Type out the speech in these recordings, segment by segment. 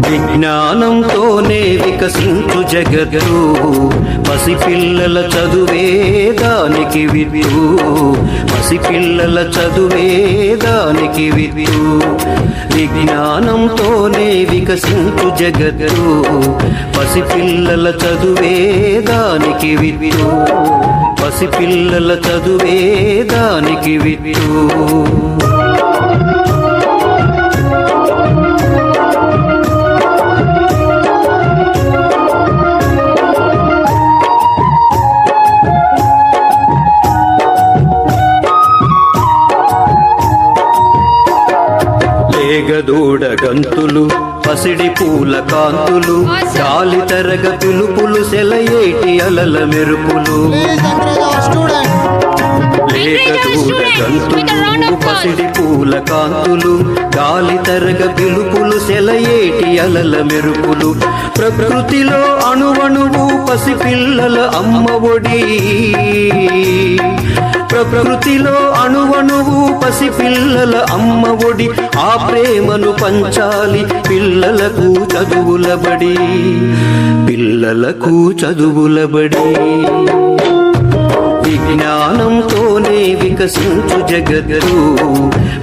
విజ్ఞానంతోనే వికసించు జగత్తు, పసిపిల్లల చదువే దానికి విద్యు, పసిపిల్లల చదువే దానికి విద్యు. విజ్ఞానంతోనే వికసించు జగత్తు, పసిపిల్లల చదువే దానికి విద్యు, పసిపిల్లల చదువే దానికి విద్యు. లేగదూడ గంతులు, పసిడి పూల కాంతులు, గాలి తరగ పిలుపులు, సెలయేటి అలల మెరుపులు. లేగదూడ గంతులు, పసిడి పూల కాంతులు, గాలి తరగ పిలుపులు, సెలయేటి అలల మెరుపులు. ప్రకృతిలో అణువణువు పసిపిల్లల అమ్మ ఒడి, ప్రకృతిలో అణువణువు పసిపిల్లల అమ్మ ఒడి. ఆ ప్రేమను పంచాలి పిల్లలకు చదువుల బడి, పిల్లలకు చదువుల బడి. విజ్ఞానంతోనే వికసించు జగత్తు,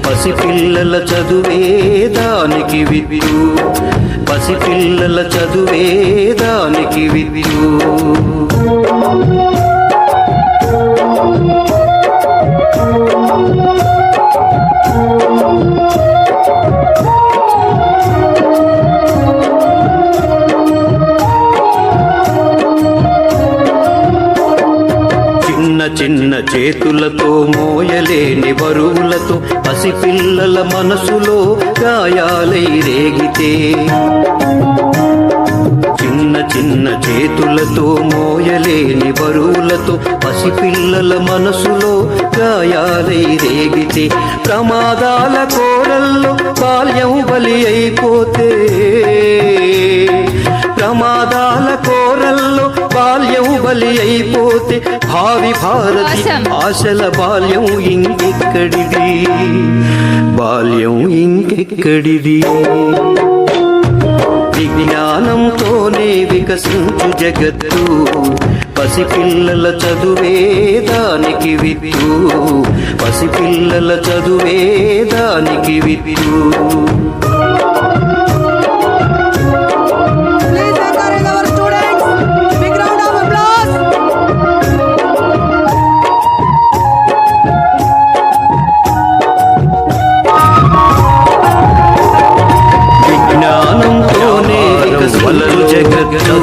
పసిపిల్లల చదువే దానికి విద్యు, పసిపిల్లల చదువే దానికి విద్యు. చిన్న చేతులతో మోయలేని బరువులతో పసిపిల్లల మనసులో గాయాలై రేగితే, చిన్న చేతులతో మోయలేని బరువులతో పసిపిల్లల మనసులో గాయాలై రేగితే, ప్రమాదాల కోరల్లో బాల్యం బలి అయిపోతే, ప్రమాదాల కోరల్లో బాల్యం బలి అయిపోతే, భావి భారతి ఆశల బాల్యం ఇంకెక్కడిది, బాల్యం ఇంకెక్కడిది. విజ్ఞానంతోనే వికసించు జగత్తు, పసిపిల్లల చదువే దానికి విద్యు, పసిపిల్లల చదువే దానికి విద్యు. విజ్ఞానంతోనే వికసించు జగత్తు,